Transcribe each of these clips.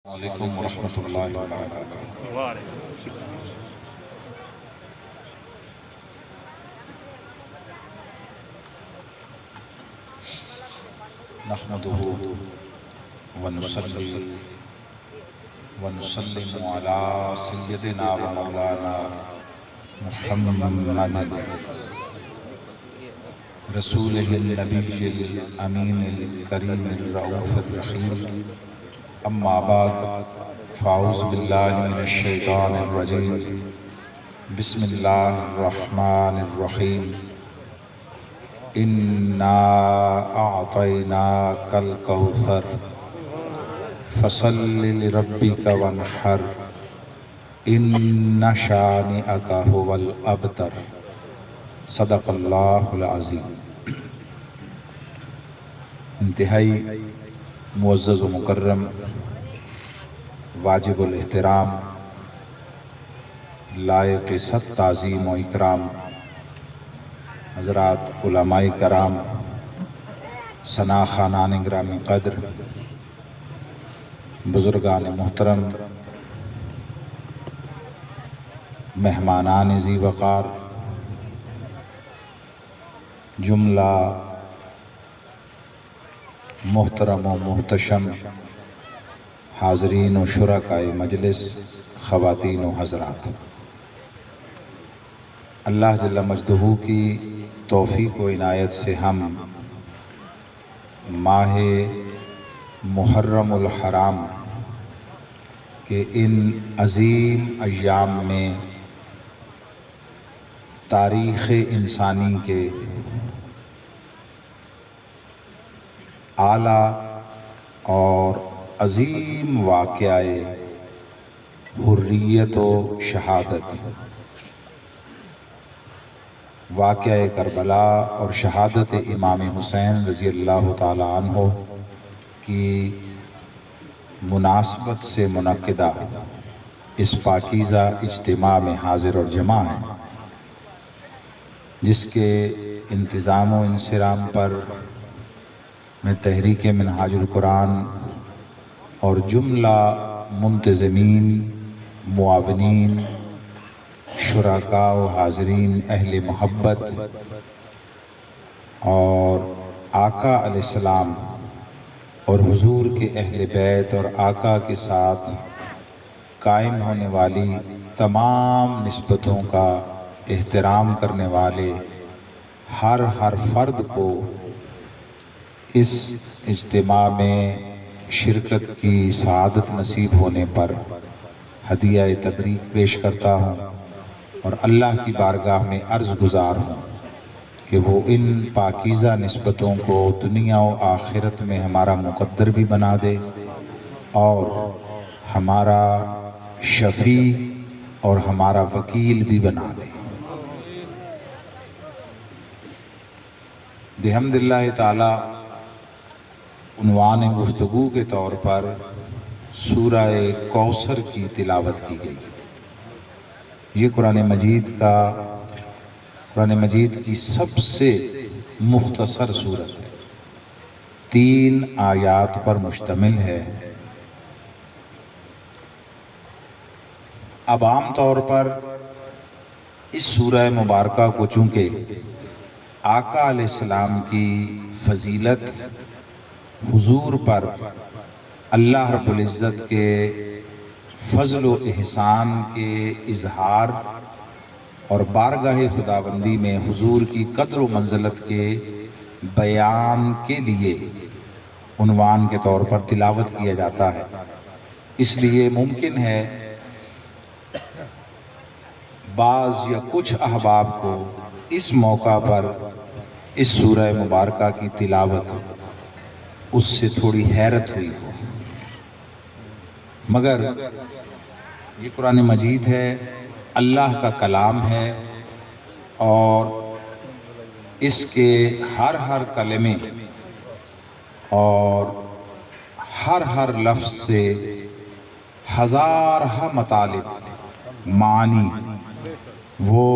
علیکم ورحمۃ اللہ وبرکاتہ۔ نحمدہ ونصلی ونسلم علی سیدنا و مولانا محمد رسولہ النبی الامین الکریم الرؤوف الرحیم، اما بعد فاعوذ باللہ من الشیطان الرجیم، بسم اللہ الرحمن الرحیم۔ اِنَّا أَعْطَيْنَاكَ الْكَوْثَرَ فَصَلِّ لِرَبِّكَ وَانْحَرْ إِنَّ شَانِئَكَ هُوَ الْأَبْتَرُ۔ صدق اللہ العظیم۔ انتہائی معزز و مکرم، واجب الاحترام، لائق صد تعظیم و اکرام حضرات علماء کرام، ثنا خانان گرامی قدر، بزرگان محترم، مہمانان ذی وقار، جملہ محترم و محتشم حاضرین و شرکائے مجلس، خواتین و حضرات، اللہ جل مجدہ کی توفیق و عنایت سے ہم ماہ محرم الحرام کے ان عظیم ایام میں تاریخ انسانی کے اعلیٰ اور عظیم واقعہ حریت و شہادت، واقعہ کربلا اور شہادت امام حسین رضی اللہ تعالی عنہ کی مناسبت سے منعقدہ اس پاکیزہ اجتماع میں حاضر اور جمع ہیں، جس کے انتظام و انصرام پر میں تحریک منہاج القرآن اور جملہ منتظمین، معاونین، شرکاء و حاضرین اہل محبت اور آقا علیہ السلام اور حضور کے اہل بیت اور آقا کے ساتھ قائم ہونے والی تمام نسبتوں کا احترام کرنے والے ہر فرد کو اس اجتماع میں شرکت کی سعادت نصیب ہونے پر ہدیہ تبریک پیش کرتا ہوں، اور اللہ کی بارگاہ میں عرض گزار ہوں کہ وہ ان پاکیزہ نسبتوں کو دنیا و آخرت میں ہمارا مقدر بھی بنا دے اور ہمارا شفیع اور ہمارا وکیل بھی بنا دے۔ بحمداللہ تعالی عنوان گفتگو کے طور پر سورہ کوثر کی تلاوت کی گئی۔ یہ قرآن مجید کی سب سے مختصر سورت ہے، 3 آیات پر مشتمل ہے۔ اب عام طور پر اس سورہ مبارکہ کو چونکہ آقا علیہ السلام کی فضیلت، حضور پر اللہ رب العزت کے فضل و احسان کے اظہار اور بارگاہ خداوندی میں حضور کی قدر و منزلت کے بیان کے لیے عنوان کے طور پر تلاوت کیا جاتا ہے، اس لیے ممکن ہے بعض یا کچھ احباب کو اس موقع پر اس سورہ مبارکہ کی تلاوت اس سے تھوڑی حیرت ہوئی ہو، مگر یہ قرآن مجید ہے، اللہ کا کلام ہے، اور اس کے ہر کلمے اور ہر لفظ سے ہزارہ مطالب، معانی وہ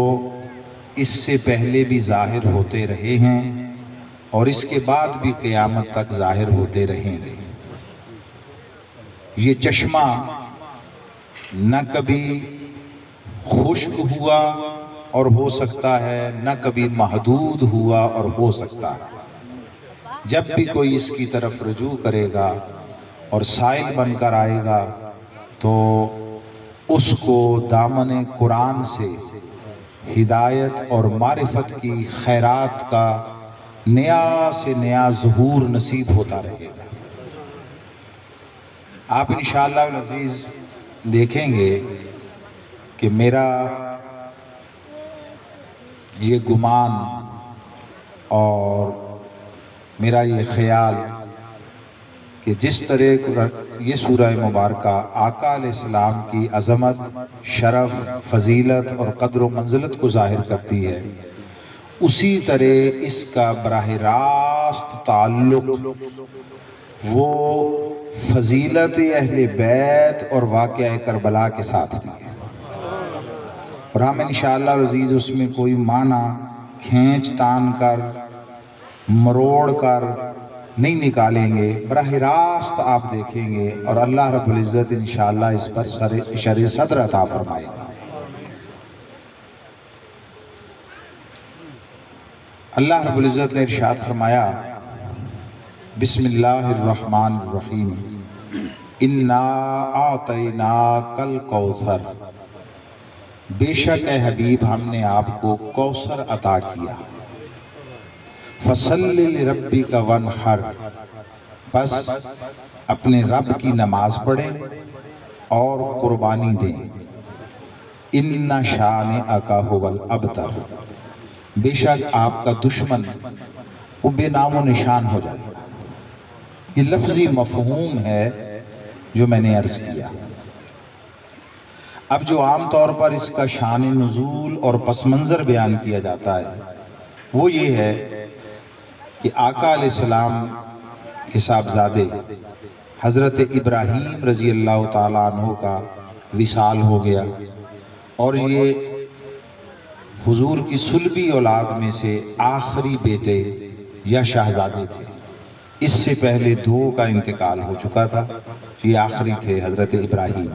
اس سے پہلے بھی ظاہر ہوتے رہے ہیں اور اس کے بعد بھی قیامت تک ظاہر ہوتے رہیں گے۔ یہ چشمہ نہ کبھی خشک ہوا اور ہو سکتا ہے، نہ کبھی محدود ہوا اور ہو سکتا ہے۔ جب بھی کوئی اس کی طرف رجوع کرے گا اور سائل بن کر آئے گا تو اس کو دامن قرآن سے ہدایت اور معرفت کی خیرات کا نیا سے نیا ظہور نصیب ہوتا رہے گا۔ آپ انشاءاللہ العزیز دیکھیں گے کہ میرا یہ گمان اور میرا یہ خیال کہ جس طرح یہ سورہ مبارکہ آقا علیہ السلام کی عظمت، شرف، فضیلت اور قدر و منزلت کو ظاہر کرتی ہے، اسی طرح اس کا براہ راست تعلق وہ فضیلت اہل بیت اور واقعہ کربلا کے ساتھ بھی ہے، اور ہم انشاءاللہ العزیز اس میں کوئی معنی کھینچ تان کر مروڑ کر نہیں نکالیں گے، براہ راست آپ دیکھیں گے اور اللہ رب العزت انشاءاللہ اس پر شرح صدر عطا فرمائے گا۔ اللہ رب العزت نے ارشاد فرمایا، بسم اللہ الرحمن الرحیم، انا اعطیناک الکوثر، بے شک اے حبیب ہم نے آپ کو کوثر عطا کیا، فصل لربک وانحر، بس اپنے رب کی نماز پڑھیں اور قربانی دیں، ان شانئک ھو الابتر، بے شک آپ کا دشمن وہ بے نام و نشان ہو جائے گا۔ یہ لفظی مفہوم ہے جو میں نے عرض کیا۔ اب جو عام طور پر اس کا شان نزول اور پس منظر بیان کیا جاتا ہے وہ یہ ہے کہ آقا علیہ السلام کے صاحبزادے حضرت ابراہیم رضی اللہ تعالیٰ عنہ کا وصال ہو گیا، اور یہ حضور کی صلبی اولاد میں سے آخری بیٹے یا شہزادے تھے۔ اس سے پہلے دو کا انتقال ہو چکا تھا، یہ آخری تھے حضرت ابراہیم،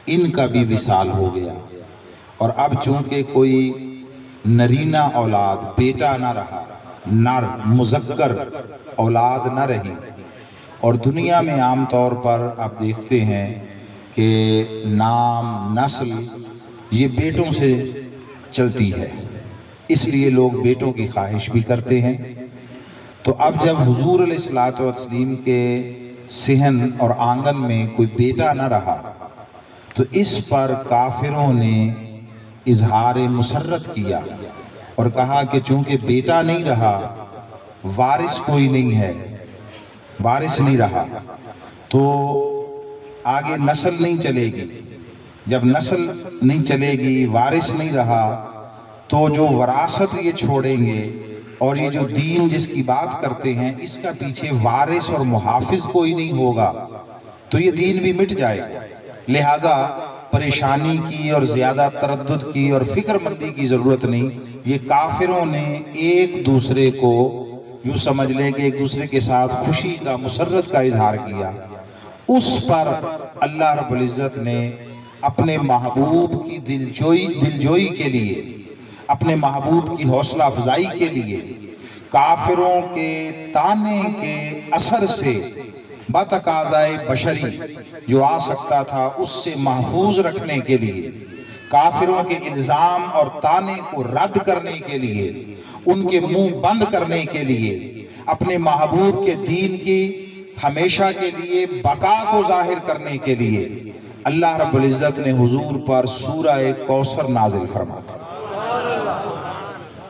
ان کا بھی وصال ہو گیا، اور اب چونکہ کوئی نرینہ اولاد بیٹا نہ رہا، نر مذکر اولاد نہ رہی، اور دنیا میں عام طور پر آپ دیکھتے ہیں کہ نام نسل یہ بیٹوں سے چلتی ہے، اس لیے لوگ بیٹوں کی خواہش بھی کرتے ہیں۔ تو اب جب حضور علیہ الصلوۃ والتسلیم کے صحن اور آنگن میں کوئی بیٹا نہ رہا تو اس پر کافروں نے اظہار مسرت کیا اور کہا کہ چونکہ بیٹا نہیں رہا، وارث کوئی نہیں ہے، وارث نہیں رہا تو آگے نسل نہیں چلے گی، جب نسل نہیں چلے گی، وارث نہیں رہا تو جو وراثت یہ چھوڑیں گے اور یہ جو دین جس کی بات کرتے ہیں اس کا پیچھے وارث اور محافظ کوئی نہیں ہوگا تو یہ دین بھی مٹ جائے گا۔ لہٰذا پریشانی کی اور زیادہ تردد کی اور فکر مندی کی ضرورت نہیں، یہ کافروں نے ایک دوسرے کو یوں سمجھ لیں کہ ایک دوسرے کے ساتھ خوشی کا مسرت کا اظہار کیا، اس پر اللہ رب العزت نے اپنے محبوب کی دلجوئی کے لیے، اپنے محبوب کی حوصلہ افزائی کے لیے، کافروں کے تانے کے اثر سے بتقاضائے بشری جو آ سکتا تھا اس سے محفوظ رکھنے کے لیے، کافروں کے الزام اور تانے کو رد کرنے کے لیے، ان کے منہ بند کرنے کے لیے، اپنے محبوب کے دین کی ہمیشہ کے لیے بقا کو ظاہر کرنے کے لیے اللہ رب العزت نے حضور پر سورہ کوثر نازل فرمایا۔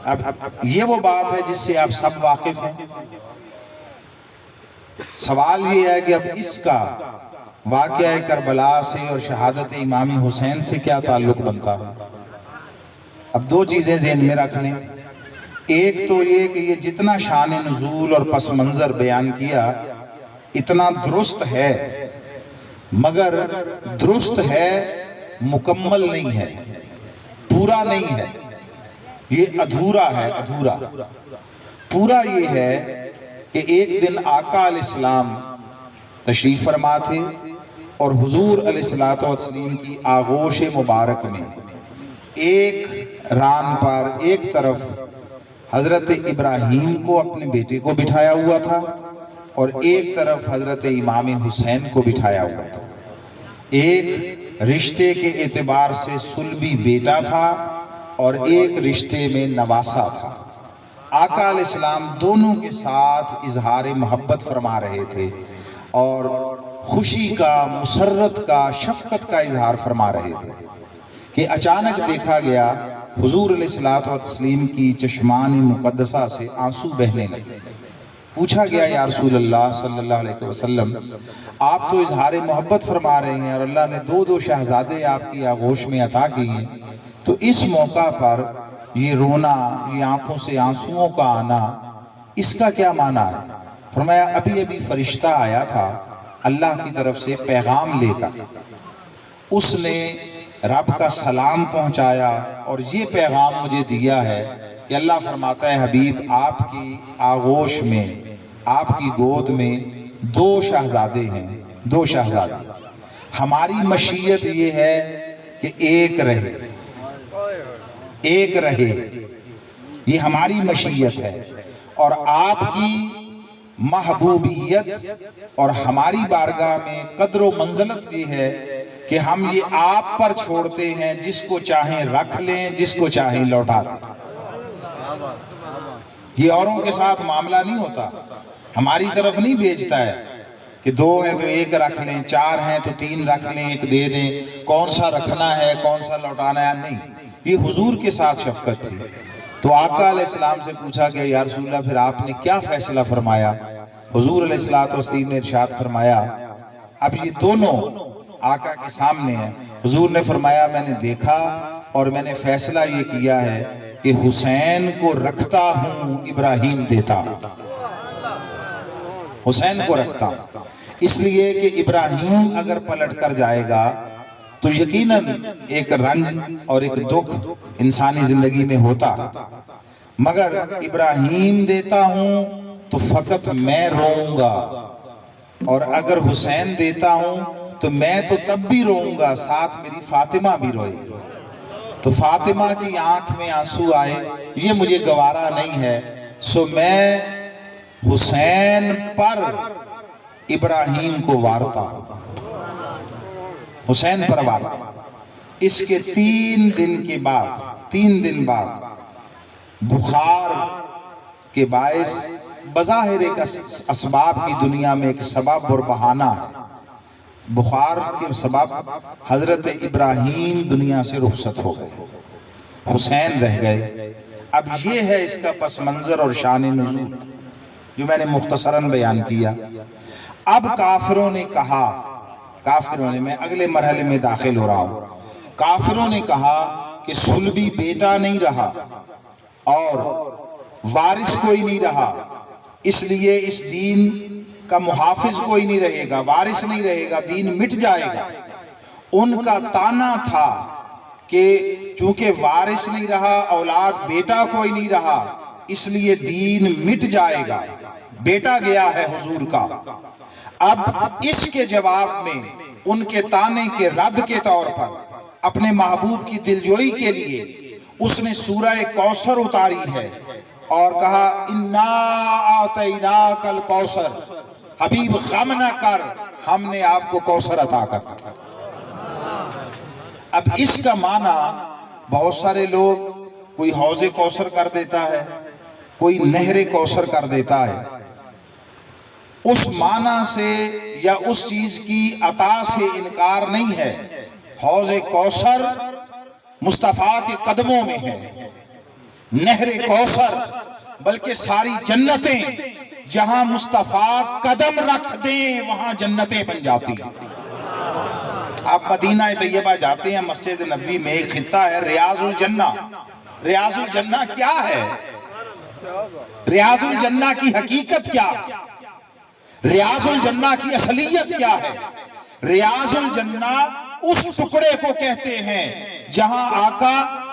اب یہ وہ بات ہے جس سے آپ سب واقف ہیں۔ سوال یہ ہے کہ اب اس کا واقعہ کربلا سے اور شہادت امام حسین سے کیا تعلق بنتا ہے؟ اب دو چیزیں ذہن میں رکھ لیں۔ ایک تو یہ کہ یہ جتنا شان نزول اور پس منظر بیان کیا اتنا درست ہے، مگر درست ہے مکمل نہیں ہے، پورا نہیں ہے، یہ ادھورا ہے، ادھورا۔ پورا یہ ہے کہ ایک دن آقا علیہ السلام تشریف فرما تھے اور حضور علیہ الصلوۃ والتسلیم کی آغوش مبارک میں ایک ران پر ایک طرف حضرت ابراہیم کو اپنے بیٹے کو بٹھایا ہوا تھا اور ایک طرف حضرت امام حسین کو بٹھایا ہوا تھا۔ ایک رشتے کے اعتبار سے صلبی بیٹا تھا اور ایک رشتے میں نواسا تھا۔ آقا علیہ السلام دونوں کے ساتھ اظہار محبت فرما رہے تھے اور خوشی کا، مسرت کا، شفقت کا اظہار فرما رہے تھے کہ اچانک دیکھا گیا حضور علیہ الصلوۃ والتسلیم کی چشمان مقدسہ سے آنسو بہنے لگے۔ پوچھا گیا یا رسول اللہ صلی اللہ علیہ وسلم، آپ تو اظہار محبت فرما رہے ہیں اور اللہ نے دو شہزادے آپ کی آغوش میں عطا کی ہیں، تو اس موقع پر یہ رونا، یہ آنکھوں سے آنسوؤں کا آنا، اس کا کیا معنی ہے؟ فرمایا ابھی ابھی فرشتہ آیا تھا اللہ کی طرف سے پیغام لے کر، اس نے رب کا سلام پہنچایا اور یہ پیغام مجھے دیا ہے کہ اللہ فرماتا ہے حبیب آپ کی آغوش میں، آپ کی گود میں 2 شہزادے ہیں، 2 شہزادے۔ ہماری مشیت یہ ہے کہ ایک رہے، ایک رہے، یہ ہماری مشیت ہے، اور آپ کی محبوبیت اور ہماری بارگاہ میں قدر و منزلت یہ ہے کہ ہم یہ آپ پر چھوڑتے ہیں، جس کو چاہیں رکھ لیں، جس کو چاہیں لوٹا دیں۔ یہ اوروں کے ساتھ معاملہ نہیں ہوتا، ہماری طرف نہیں بھیجتا ہے کہ 2 ہیں تو 1 رکھ لیں، 4 ہیں تو 3 رکھ لیں، 1 دے دیں، کون سا رکھنا ہے کون سا لوٹانا ہے، نہیں، یہ حضور کے ساتھ شفقت تھی۔ تو آقا علیہ السلام سے پوچھا کہ یا رسول اللہ پھر آپ نے کیا فیصلہ فرمایا؟ حضور علیہ السلام نے ارشاد فرمایا، اب یہ دونوں آقا کے سامنے ہیں، حضور نے فرمایا میں نے دیکھا اور میں نے فیصلہ یہ کیا ہے کہ حسین کو رکھتا ہوں، ابراہیم دیتا ہوں، حسین کو رکھتا ہوں، اس لیے کہ ابراہیم اگر پلٹ کر جائے گا تو یقیناً ایک رنج اور ایک دکھ انسانی زندگی میں ہوتا، مگر ابراہیم دیتا ہوں تو فقط میں روؤں گا، اور اگر حسین دیتا ہوں تو میں تو تب بھی روؤں گا، ساتھ میری فاطمہ بھی روئے۔ تو فاطمہ کی آنکھ میں آنسو آئے، یہ مجھے گوارا نہیں ہے، سو میں حسین پر ابراہیم کو وارتا ہوں، حسین پر وارتا ہوں۔ اس کے 3 دن بعد بخار کے باعث بظاہر ایک اسباب کی دنیا میں ایک سبب اور بہانہ ہے، بخار کے سبب حضرت ابراہیم دنیا سے رخصت ہو گئے، حسین رہ گئے۔ اب یہ ہے اس کا پس منظر اور شان نزول جو میں نے مختصراً بیان کیا۔ اب کافروں نے کہا، میں اگلے مرحلے میں داخل ہو رہا ہوں، کافروں نے کہا کہ صلبی بیٹا نہیں رہا اور وارث کوئی نہیں رہا، اس لیے اس دین کا محافظ کوئی نہیں رہے گا، وارث نہیں رہے گا، دین مٹ جائے گا۔ ان کا طعنا تھا کہ چونکہ وارث نہیں رہا، اولاد بیٹا کوئی نہیں رہا، اس لیے دین مٹ جائے گا، بیٹا گیا ہے حضور کا۔ اب اس کے جواب میں ان کے طعنے کے رد کے طور پر اپنے محبوب کی دلجوئی کے لیے اس نے سورہ کوثر اتاری ہے اور کہا اِنَّا آتَيْنَاكَ الْكَوْثَرَ، حبیب غم نہ کر، ہم نے آپ کو کوثر عطا کر دیا۔ اب اس کا معنی بہت سارے لوگ، کوئی حوض کوثر کر دیتا ہے، کوئی نہر کوثر کر دیتا ہے، اس معنی سے یا اس چیز کی عطا سے انکار نہیں ہے۔ حوض کوثر مصطفیٰ کے قدموں میں ہے، نہر کوثر بلکہ ساری جنتیں جہاں مصطفیٰ قدم رکھ دیں وہاں جنتیں بن جاتی ہیں۔ آپ مدینہ طیبہ جاتے ہیں، مسجد نبوی میں ایک خطہ ہے ریاض الجنہ۔ ریاض الجنہ کیا ہے؟ ریاض الجنہ کی حقیقت کیا ہے؟ ریاض الجنہ کی اصلیت کیا ہے؟ ریاض الجنہ اس ٹکڑے کو کہتے ہیں جہاں آقا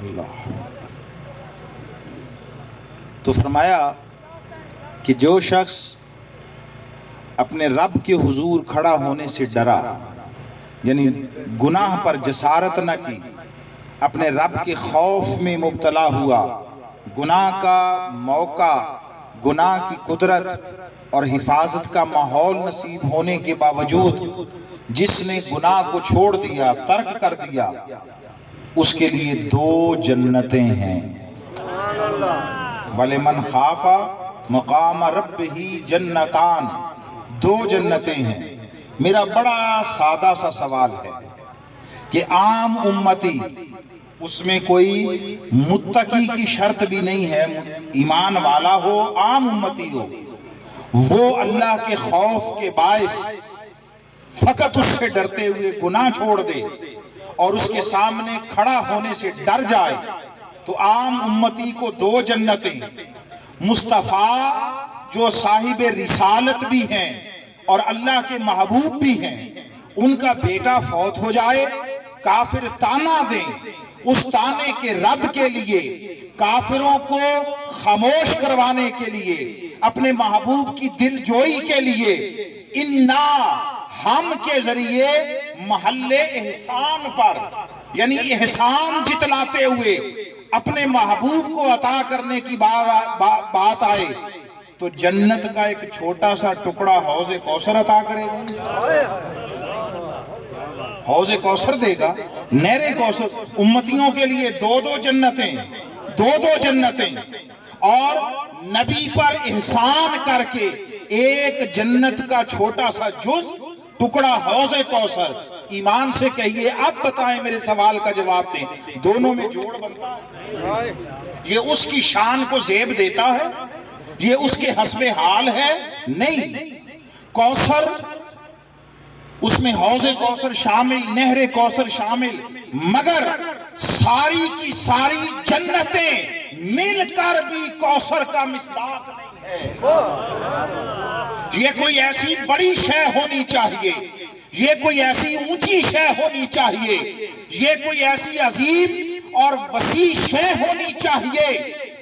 اللہ۔ تو فرمایا کہ جو شخص اپنے رب کے حضور کھڑا ہونے سے ڈرا، یعنی گناہ پر جسارت نہ کی، اپنے رب کے خوف میں مبتلا ہوا، گناہ کا موقع، گناہ کی قدرت اور حفاظت کا ماحول نصیب ہونے کے باوجود جس نے گناہ کو چھوڑ دیا، ترک کر دیا، اس کے لیے 2 جنتیں ہیں۔ وَلِمَنْ خَافَ مَقَامَ رَبِّهِ جَنَّتَانِ، 2 جنتیں ہیں۔ میرا بڑا سادہ سا سوال ہے کہ عام امتی، اس میں کوئی متقی کی شرط بھی نہیں ہے، ایمان والا ہو، عام امتی ہو، وہ اللہ کے خوف کے باعث فقط اس سے ڈرتے ہوئے گناہ چھوڑ دے اور اس کے سامنے کھڑا ہونے سے ڈر جائے، تو عام امتی کو 2 جنتیں۔ مصطفیٰ جو صاحب رسالت بھی ہیں اور اللہ کے محبوب بھی ہیں، ان کا بیٹا فوت ہو جائے، کافر تانا دیں، اس تانے کے رد کے لیے، کافروں کو خاموش کروانے کے لیے، اپنے محبوب کی دل جوئی کے لیے، انا، ہم کے ذریعے محل احسان پر، یعنی احسان جتلاتے ہوئے اپنے محبوب کو عطا کرنے کی بات آئے تو جنت کا ایک چھوٹا سا ٹکڑا حوض کوثر عطا کرے گا، حوض کوثر دے گا، نہر کوثر۔ امتیوں کے لیے 2 جنتیں، 2 جنتیں، اور نبی پر احسان کر کے ایک جنت کا چھوٹا سا جز، ٹکڑا حوض کوثر۔ ایمان سے کہیے، اب بتائیں، میرے سوال کا جواب دیں، دونوں میں جوڑ بنتا ہے؟ یہ اس کی شان کو زیب دیتا ہے؟ یہ اس کے حسب حال ہے؟ نہیں۔ کوثر، اس میں حوض کوثر شامل، نہر کوثر شامل، مگر ساری کی ساری جنتیں مل کر بھی کوثر کا مصداق نہیں ہے۔ یہ کوئی ایسی بڑی شے ہونی چاہیے، یہ کوئی ایسی اونچی شے ہونی چاہیے، یہ کوئی ایسی عظیم اور وسیع شے ہونی چاہیے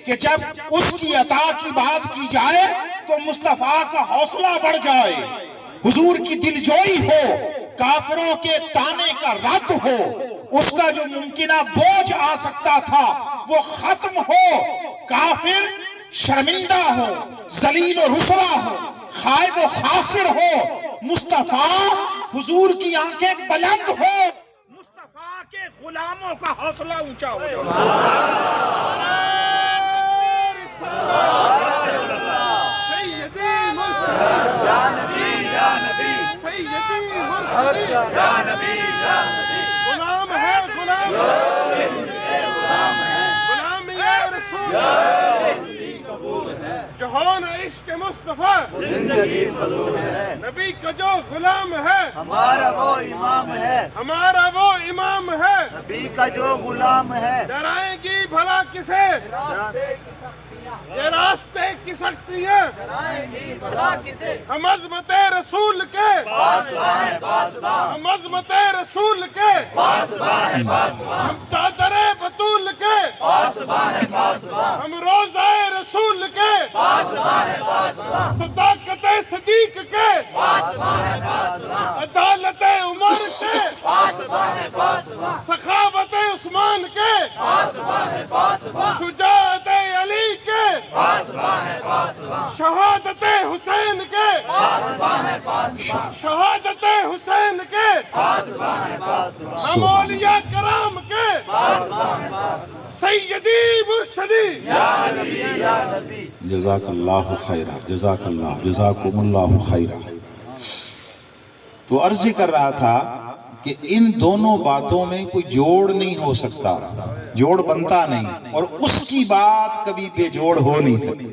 کہ جب اس کی عطا کی بات کی جائے تو مصطفیٰ کا حوصلہ بڑھ جائے، حضور کی دل جوئی ہو، کافروں کے تانے کا رد ہو، اس کا جو ممکنہ بوجھ آ سکتا تھا وہ ختم ہو، کافر شرمندہ ہو، ذلیل و رسوا ہو، خائب و خاسر ہو، مصطفیٰ حضور کی آنکھیں بلند ہو، مصطفیٰ کے غلاموں کا حوصلہ اونچا ہو۔ غلام ہے، غلام جہان عشق مصطفیٰ، زندگی فضول ہے، نبی کا جو غلام ہے، ہمارا وہ امام ہے، ہمارا وہ امام ہے، نبی کا جو غلام ہے، ڈرائیں گی بھلا کسے یہ راستے کی سختیاں، ہم عظمت رسول کے، ہم عظمت رسول کے، ہم چادر بطول کے، ہم روزہ رسول کے، صداقت صدیق کے، عدالت عمر کے، سخاوت عثمان کے، شجاعت علی کے، شہادت حسین کے، شہادت حسین کے، ہم اولیاء کرام کے، سیدی مرشدی، جزاک اللہ خیرہ، جزاک اللہ، جزاکم اللہ خیرہ۔ تو عرض کر رہا تھا کہ ان دونوں باتوں میں کوئی جوڑ نہیں ہو سکتا، جوڑ بنتا نہیں، اور اس کی بات کبھی بے جوڑ ہو نہیں سکتی،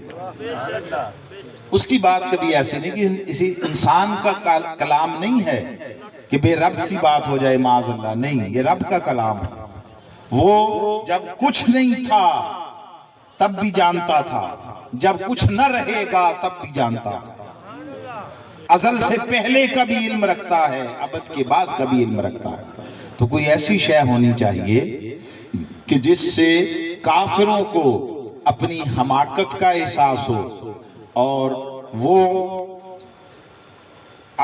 اس کی بات کبھی ایسے نہیں کہ اسی انسان کا کلام نہیں ہے کہ بے رب سی بات ہو جائے، معاذ اللہ، نہیں، یہ رب کا کلام ہے۔ وہ جب کچھ نہیں تھا تب بھی جانتا تھا، جب کچھ نہ رہے گا تب بھی جانتا ہے، ازل سے پہلے کا بھی علم رکھتا ہے، ابد کے بعد کا بھی علم رکھتا ہے۔ تو کوئی ایسی شے ہونی چاہیے کہ جس سے کافروں کو اپنی حماقت کا احساس ہو اور وہ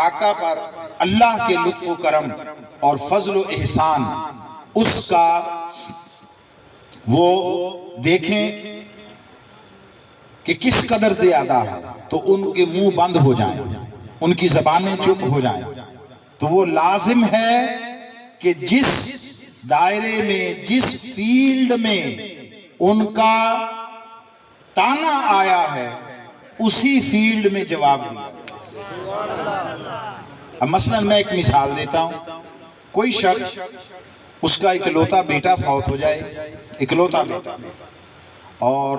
آقا پر اللہ کے لطف و کرم اور فضل و احسان اس کا وہ دیکھیں کہ کس قدر زیادہ ہے تو ان کے منہ بند ہو جائیں، ان کی زبانیں چپ ہو جائیں. تو وہ لازم ہے کہ جس دائرے میں، جس فیلڈ میں ان کا تانا آیا ہے اسی فیلڈ میں جواب دیا. اب مثلا میں ایک مثال دیتا ہوں. کوئی شخص، اس کا اکلوتا بیٹا فوت ہو جائے، اکلوتا بیٹا، اور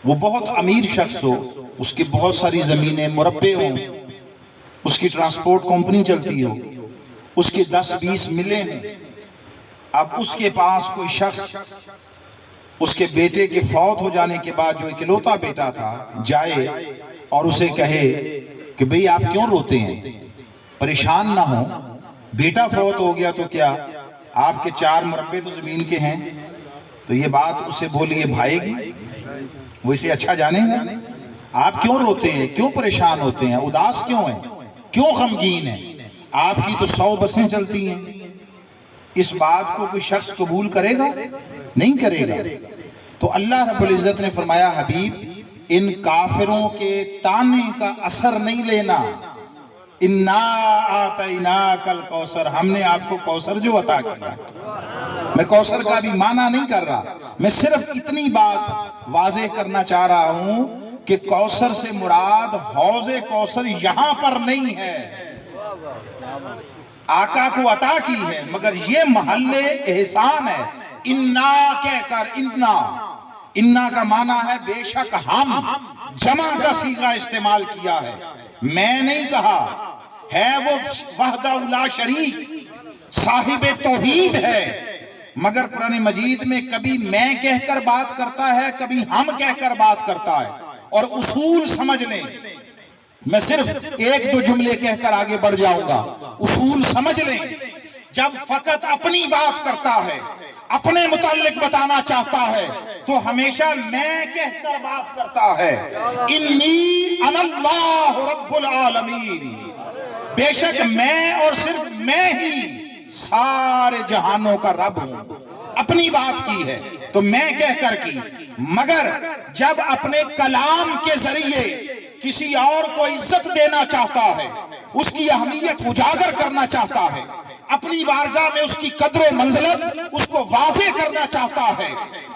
وہ بہت امیر شخص ہو، اس کی بہت ساری زمینیں، مربع ہوں، اس کی ٹرانسپورٹ کمپنی چلتی ہو، اس کی 10-20 ملیں ہیں. اب اس کے پاس کوئی شخص اس کے بیٹے کے فوت ہو جانے کے بعد، جو اکلوتا بیٹا تھا، جائے اور اسے کہے کہ بھئی آپ کیوں روتے ہیں، پریشان نہ ہوں، بیٹا فوت ہو گیا تو کیا آپ کے 4 مربع تو زمین کے ہیں. تو یہ بات اسے بولیے بھائے گی، وہ اسے اچھا جانے گا. آپ کیوں روتے ہیں، کیوں پریشان ہوتے ہیں، اداس کیوں ہیں، کیوں غمگین ہیں، آپ کی تو 100 بسیں چلتی ہیں. اس بات کو کوئی شخص قبول کرے گا؟ نہیں کرے گا. تو اللہ رب العزت نے فرمایا حبیب ان کافروں کے تانے کا اثر نہیں لینا. اِنَّا آتَيْنَاكَ الْكَوْثَرَ، ہم نے آپ کو کوثر جو عطا کیا. میں کوثر کا بھی معنی نہیں کر رہا، میں صرف اتنی بات واضح کرنا چاہ رہا ہوں کہ کوثر سے مراد حوض کوثر یہاں پر نہیں ہے، آقا کو عطا کی ہے، مگر یہ محل احسان ہے. اِنَّا کہہ کر، اِنَّا کا معنی ہے بے شک ہم، جمع کا صیغہ استعمال کیا ہے. میں نہیں کہا ہے، وہ وحدہ لا شریک صاحب توحید ہے، مگر قرآن مجید میں کبھی میں کہہ کر بات کرتا ہے، کبھی ہم کہہ کر بات کرتا ہے. اور اصول سمجھ لیں، میں صرف 1-2 جملے کہہ کر آگے بڑھ جاؤں گا. اصول سمجھ لیں، جب فقط اپنی بات کرتا ہے، اپنے متعلق بتانا چاہتا ہے تو ہمیشہ میں کہہ کر بات کرتا ہے. انی انا اللہ رب العالمین، بے شک میں اور صرف میں ہی سارے جہانوں کا رب ہوں. اپنی بات کی ہے تو میں کہہ کر کی، مگر جب اپنے کلام کے ذریعے کسی اور کو عزت دینا چاہتا ہے، اس کی اہمیت اجاگر کرنا چاہتا ہے، اپنی بارگاہ میں اس کی قدر و منزلت اس کو واضح کرنا چاہتا ہے،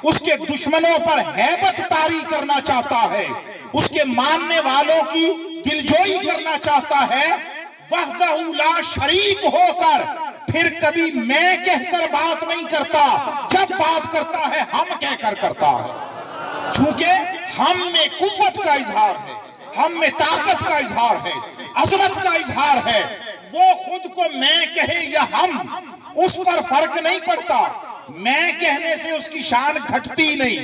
اس کے دشمنوں پر ہیبت طاری کرنا چاہتا ہے، اس کے ماننے والوں کی دلجوئی کرنا چاہتا ہے، وحدہ لا شریک ہو کر پھر کبھی میں کہہ کر بات نہیں کرتا. جب بات کرتا ہے ہم کہہ کر کرتا ہے. چونکہ ہم میں قوت کا اظہار ہے، ہم میں طاقت کا اظہار ہے، عظمت کا اظہار ہے. وہ خود کو میں کہے یا ہم، اس پر فرق نہیں پڑتا. میں کہنے سے اس کی شان گھٹتی نہیں،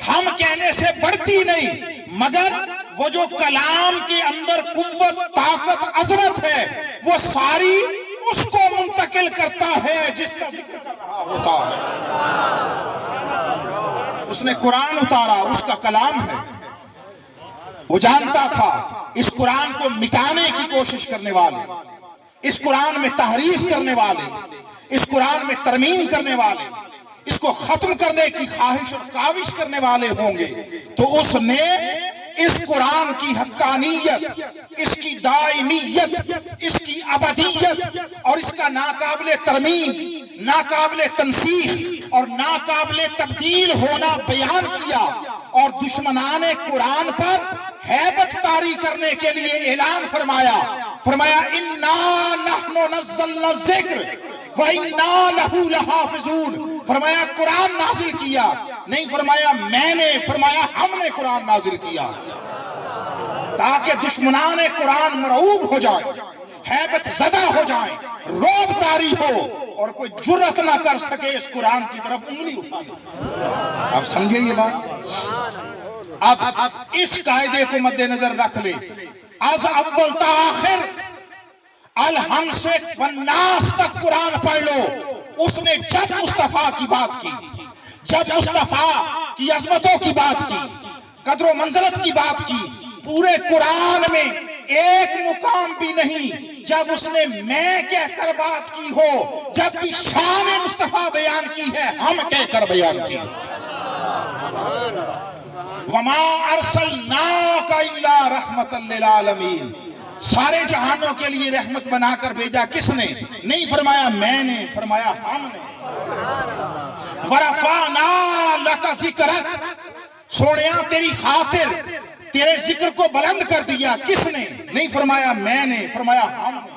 ہم کہنے سے بڑھتی نہیں، مگر وہ جو کلام کے اندر قوت، طاقت، عظمت ہے وہ ساری اس کو منتقل کرتا ہے جس کا ذکر کر رہا ہوتا ہے. اس نے قرآن اتارا، اس کا کلام ہے. وہ جانتا تھا اس قرآن کو مٹانے کی کوشش کرنے والے، اس قرآن میں تحریف کرنے والے، اس قرآن میں ترمیم کرنے والے، اس کو ختم کرنے کی خواہش اور کاوش کرنے والے ہوں گے. تو اس نے اس قرآن کی حقانیت، اس کی دائمیت، اس کی ابدیت اور اس کا ناقابل ترمیم، ناقابل تنسیخ اور ناقابل تبدیل ہونا بیان کیا. اور دشمنان قرآن پر ہیبت طاری کرنے کے لیے اعلان فرمایا اِنَّا نَحْنُ نَزَّلْنَا الذِّكْرَ وَإِنَّا لَهُ لَحَافِظُونَ. فرمایا قرآن نازل کیا، نہیں فرمایا میں نے، فرمایا ہم نے قرآن نازل کیا، تاکہ دشمنان قرآن مرعوب ہو جائیں، ہیبت زدہ ہو جائیں، روب طاری ہو اور کوئی جرأت نہ کر سکے اس قرآن کی طرف انگلی اٹھانے. آپ سمجھے یہ بات؟ اب اس قاعدے کو مد نظر رکھ لے، از اول تا آخر الحمد سے والناس تک قرآن پڑھ لو، اس نے جب مصطفیٰ کی بات کی، جب مصطفیٰ کی عظمتوں کی بات کی، قدر و منزلت کی بات کی، پورے قرآن میں ایک مقام بھی نہیں جب اس نے میں کہہ کر بات کی ہو، جب بھی شان مصطفیٰ بیان کی ہے ہم کہہ کر بیان کی۔ وَمَا أَرْسَلْنَاكَ إِلَّا رَحْمَةً لِلْعَالَمِينَ، سارے جہانوں کے لیے رحمت بنا کر بھیجا کس نے؟ نہیں فرمایا میں نے، فرمایا ہم نے۔ وَرَفَعْنَا لَكَ ذِكْرَكَ، سوڑیاں تیری خاطر تیرے ذکر کو بلند کر دیا کس نے؟ نہیں فرمایا میں نے، فرمایا ہم نے۔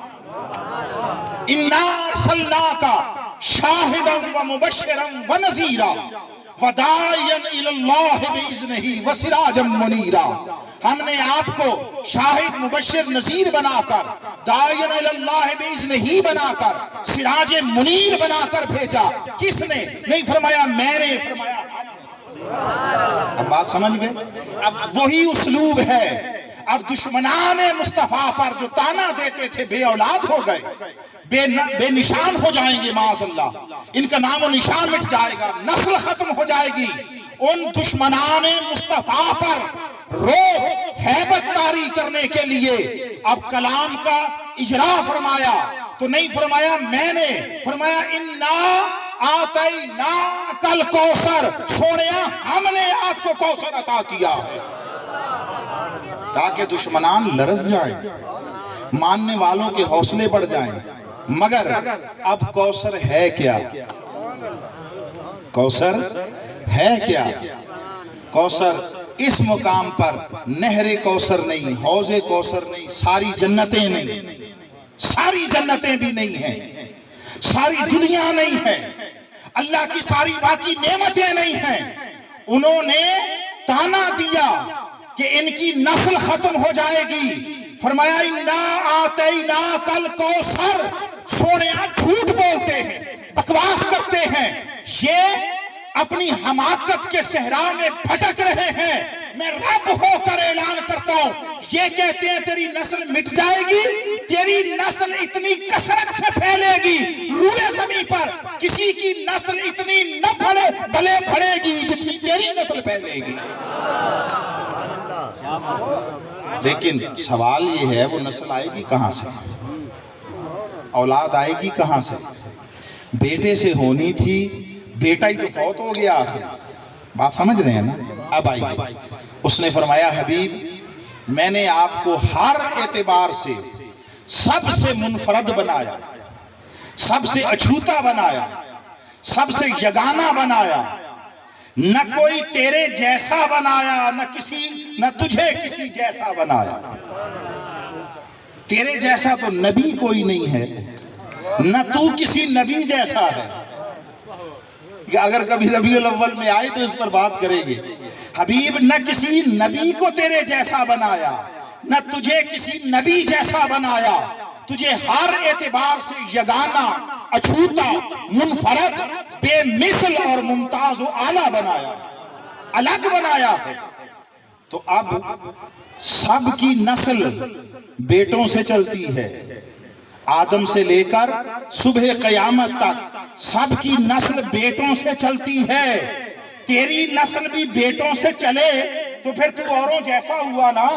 اِنَّا أَرْسَلْنَاكَ شَاهِدًا وَمُبَشِّرًا وَنَذِيرًا وَدَاعِيًا إِلَى اللَّهِ بِإِذْنِهِ وَسِرَاجًا مُنِيرًا، ہم نے آپ کو شاہد مبشر نذیر بنا کر، داعِيًا إِلَى اللَّهِ بِإِذْنِهِ بنا کر، سراج منیر بنا کر بھیجا کس نے؟ نہیں فرمایا میں نے، فرمایا ہم نے۔ اب بات سمجھ گئے؟ اب وہی اسلوب ہے۔ اب دشمنان مصطفیٰ پر جو تانا دیتے تھے بے اولاد ہو گئے، بے نشان ہو جائیں گے معاذ اللہ، ان کا نام و نشان مٹ جائے گا، نسل ختم ہو جائے گی، ان دشمنان مصطفیٰ پر روح ہیبت طاری کرنے کے لیے اب کلام کا اجرا فرمایا تو نہیں فرمایا میں نے، فرمایا اِنَّا آتَيْنَاكَ الْكَوْثَرَ، سوڑیاں ہم نے آپ کو کوثر عطا کیا ہے، تاکہ دشمنان لرز جائیں، ماننے والوں کے حوصلے بڑھ جائیں۔ مگر اب کوثر ہے کیا؟ کوثر ہے کیا؟ کوثر اس مقام پر نہر کوثر نہیں، حوض کوثر نہیں، ساری جنتیں نہیں، ساری جنتیں بھی نہیں ہیں، ساری دنیا نہیں ہے، اللہ کی ساری باقی نعمتیں نہیں ہیں۔ انہوں نے تانا دیا کہ ان کی نسل ختم ہو جائے گی، فرمایا اِنَّا آتَيْنَاكَ الْكَوْثَرَ، سوڑیاں جھوٹ بولتے ہیں، بکواس کرتے ہیں، یہ اپنی حماقت کے صحرا میں بھٹک رہے ہیں۔ میں رب ہو کر اعلان کرتا ہوں، یہ کہتے ہیں تیری نسل مٹ جائے گی، تیری نسل اتنی کثرت سے پھیلے گی روئے زمین پر، کسی کی نسل اتنی نہ بھلے بڑھے گی جتنی تیری نسل پھیلے گی۔ لیکن سوال یہ ہے وہ نسل آئے گی کہاں سے؟ اولاد آئے گی کہاں سے؟ بیٹے سے ہونی تھی، بیٹا ہی تو فوت ہو گیا آخر، بات سمجھ رہے ہیں نا؟ اب آئیے، اس نے فرمایا حبیب میں نے آپ کو ہر اعتبار سے سب سے منفرد بنایا، سب سے اچھوتا بنایا، سب سے یگانہ بنایا، نہ کوئی تیرے جیسا بنایا، نہ تجھے کسی جیسا بنایا۔ تیرے جیسا تو نبی کوئی نہیں ہے، نہ تو کسی نبی جیسا ہے۔ اگر کبھی ربیع الاول میں آئے تو اس پر بات کریں گے۔ حبیب نہ کسی نبی کو تیرے جیسا بنایا، نہ تجھے کسی نبی جیسا بنایا، تجھے ہر اعتبار سے یگانہ، اچھوتا، منفرد، بے مثل اور ممتاز و اعلیٰ بنایا، الگ بنایا ہے۔ تو اب سب کی نسل بیٹوں سے چلتی ہے، آدم سے لے کر صبح قیامت تک سب کی نسل بیٹوں سے چلتی ہے۔ تیری نسل بھی بیٹوں سے چلے تو پھر تو اوروں جیسا ہوا نا۔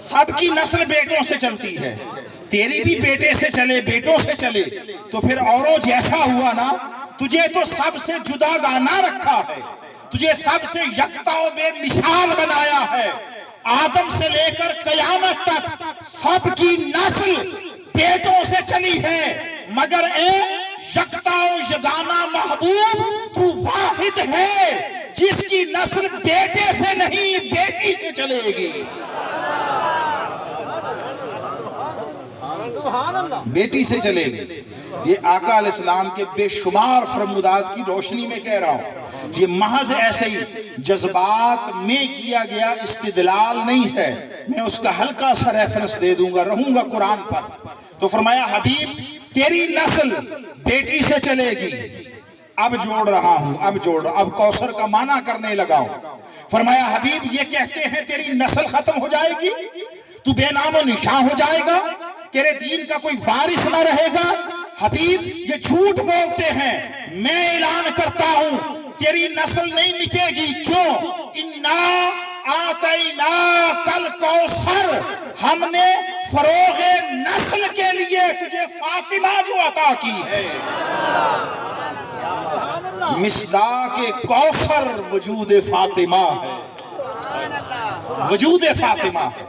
سب کی نسل بیٹوں سے چلتی ہے، تیری بھی بیٹے سے چلے، بیٹوں سے چلے تو پھر اوروں جیسا ہوا نا۔ تجھے تو سب سے جدا گانا رکھا ہے، تجھے سب سے یکتا و بے مثال بنایا ہے۔ آدم سے لے کر قیامت تک سب کی نسل بیٹوں سے چلی ہے، مگر اے یکتا و یگانہ محبوب تو واحد ہے جس کی نسل بیٹے سے نہیں بیٹی سے چلے گی۔ بیٹی سے چلے گی۔ یہ آقا علیہ السلام کے بے شمار فرمودات کی روشنی میں کہہ رہا ہوں، یہ محض ایسے ہی جذبات میں کیا گیا استدلال نہیں ہے، میں اس کا ہلکا سا ریفرنس دے دوں گا، رہوں گا قرآن پر۔ تو فرمایا حبیب تیری نسل بیٹی سے چلے گی، اب جوڑ رہا ہوں، اب کوثر کا معنی کرنے لگا ہوں۔ فرمایا حبیب یہ کہتے ہیں تیری نسل ختم ہو جائے گی، تو بے نام و نشاں ہو جائے گا، تیرے دین کا کوئی وارث نہ رہے گا۔ حبیب یہ جھوٹ بولتے ہیں، میں اعلان کرتا ہوں تیری نسل نہیں مٹے گی۔ کیوں؟ اِنَّا آتَيْنَاكَ الْكَوْثَرَ، ہم نے فروغ نسل کے لیے تجھے فاطمہ جو عطا کی ہے۔ مصداق کوثر وجود فاطمہ ہے، وجود فاطمہ ہے۔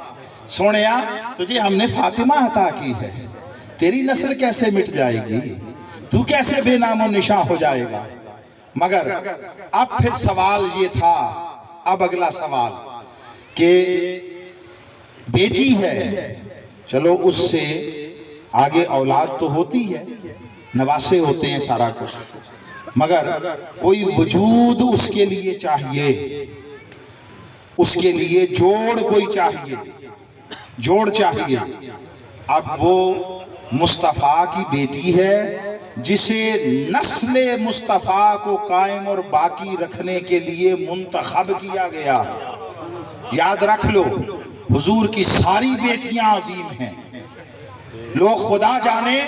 سونیا تجھے ہم نے فاطمہ عطا کی ہے، تیری نسل کیسے مٹ جائے گی؟ تو کیسے بے نام و نشاں ہو جائے گا؟ مگر اب پھر سوال یہ تھا، اب اگلا سوال کہ بیٹی ہے، چلو اس سے آگے اولاد تو ہوتی ہے، نواسے ہوتے ہیں، سارا کچھ، مگر کوئی وجود اس کے لیے چاہیے، اس کے لیے جوڑ کوئی چاہیے، جوڑ چاہیے۔ اب وہ مصطفیٰ کی بیٹی ہے جسے نسل مصطفیٰ کو قائم اور باقی رکھنے کے لیے منتخب کیا گیا۔ یاد رکھ لو، حضور کی ساری بیٹیاں عظیم ہیں۔ لوگ خدا جانے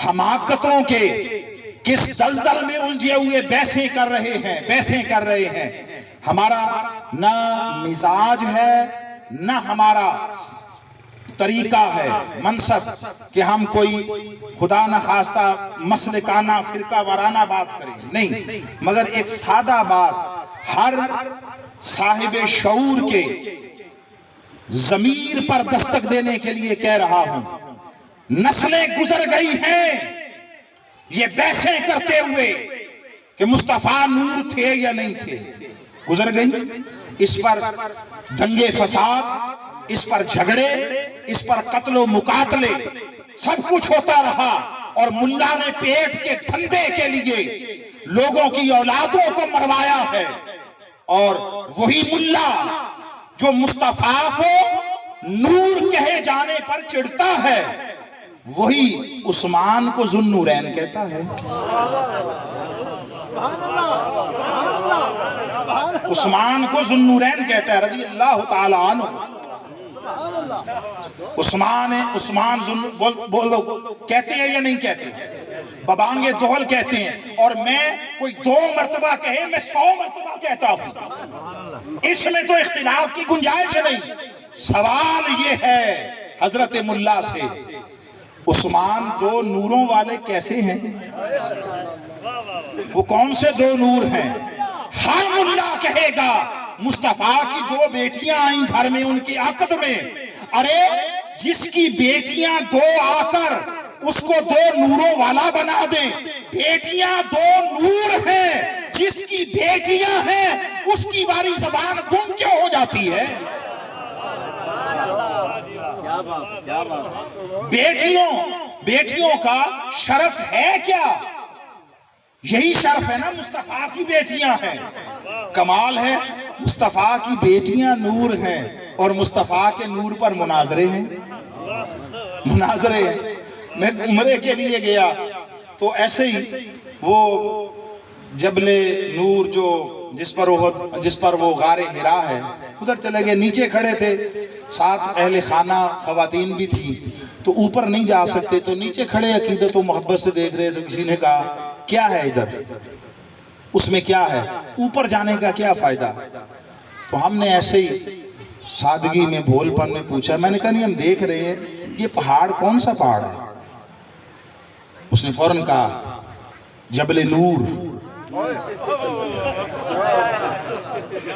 حماقتوں کے کس دلدل میں الجھے ہوئے بحثیں کر رہے ہیں۔ ہمارا نہ مزاج ہے، نہ ہمارا طریقہ ہے منصب کہ ہم کوئی خدا نہ خواستہ مسلکانہ فرقہ وارانہ بات کریں، نہیں، مگر ایک سادہ بات ہر صاحب شعور کے ضمیر پر دستک دینے کے لیے کہہ رہا ہوں۔ نسلیں گزر گئی ہیں یہ بحثیں کرتے ہوئے کہ مصطفیٰ نور تھے یا نہیں تھے، گزر گئی۔ اس پر دنگے فساد، اس پر جھگڑے، اس پر قتل و مقاتلے، سب کچھ ہوتا رہا، اور ملا نے پیٹ کے دھندے کے لیے لوگوں کی اولادوں کو مروایا ہے۔ اور وہی ملا جو مصطفیٰ کو نور کہے جانے پر چڑھتا ہے، وہی عثمان کو ذو النورین کہتا ہے۔ عثمان کو ذو النورین کہتا ہے رضی اللہ تعالیٰ عنہ۔ عثمان بولو کہتے ہیں یا نہیں کہتے؟ ببانگے دوہل کہتے ہیں، اور میں کوئی 2 مرتبہ کہے میں 100 مرتبہ کہتا ہوں، اس میں تو اختلاف کی گنجائش نہیں۔ سوال یہ ہے حضرت ملا سے، عثمان 2 نوروں والے کیسے ہیں؟ وہ کون سے 2 نور ہیں؟ ہر ملا کہے گا مصطفیٰ کی 2 بیٹیاں آئیں گھر میں ان کی عقد میں، ارے جس کی بیٹیاں 2 آ کر اس کو 2 نوروں والا بنا دیں۔ بیٹیاں 2 نور ہیں، جس کی بیٹیاں ہیں اس کی باری زبان گم کیوں ہو جاتی ہے؟ بیٹیوں کا شرف ہے کیا؟ یہی شرف ہے نا، مصطفیٰ کی بیٹیاں ہیں۔ کمال ہے مصطفیٰ کی بیٹیاں نور ہیں اور مصطفیٰ کے نور پر مناظرے ہیں۔ میں عمرے کے لیے گیا تو ایسے ہی وہ جبل نور جس پر وہ غار حرا ہے، ادھر چلے گئے، نیچے کھڑے تھے، ساتھ اہل خانہ خواتین بھی تھی، تو اوپر نہیں جا سکتے، تو نیچے کھڑے عقیدت و محبت سے دیکھ رہے، تو کسی نے کہا کیا ہے ادھر، اس میں کیا ہے، اوپر جانے کا کیا فائدہ؟ تو ہم نے ایسے ہی سادگی میں بھول پن میں پوچھا، میں نے کہا نہیں ہم دیکھ رہے ہیں یہ پہاڑ کون سا پہاڑ ہے؟ اس نے فوراً کہا جبل نور۔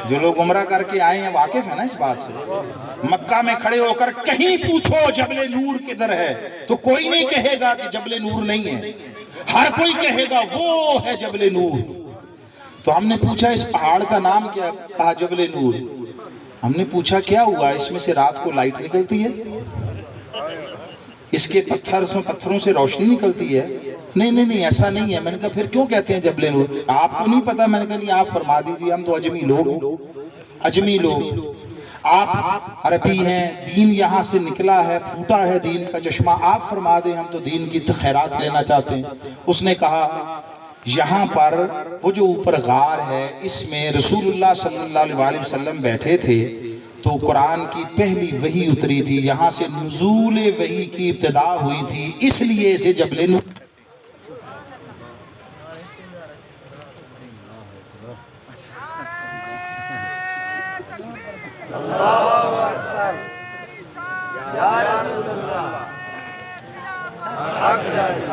جو لوگ عمرہ کر کے آئے ہیں واقف ہیں نا اس بات سے، مکہ میں کھڑے ہو کر کہیں پوچھو جبل نور کدھر ہے تو کوئی نہیں کہے گا کہ جبل نور نہیں ہے، ہر کوئی کہے گا وہ ہے جبل نور۔ تو ہم نے پوچھا اس پہاڑ کا نام کیا؟ کہا جبل نور۔ ہم نے پوچھا کیا ہوا، اس میں سے رات کو لائٹ نکلتی ہے، اس کے پتھروں سے روشنی نکلتی ہے؟ نہیں ایسا نہیں ہے۔ میں نے کہا پھر کیوں کہتے ہیں جبل نور؟ آپ کو نہیں پتا؟ میں نے کہا نہیں آپ فرما دیجیے، ہم تو اجمی لوگ، آپ عربی ہیں، دین یہاں سے نکلا ہے، پھوٹا ہے دین کا چشمہ، آپ فرما دیں، ہم تو دین کی خیرات لینا چاہتے ہیں۔ اس نے کہا یہاں پر وہ جو اوپر غار ہے اس میں رسول اللہ صلی اللہ علیہ وسلم بیٹھے تھے، تو قرآن کی پہلی وحی اتری تھی، یہاں سے نزول وحی کی ابتدا ہوئی تھی، اس لیے اسے جبل نور یا رسول اللہ حق جاری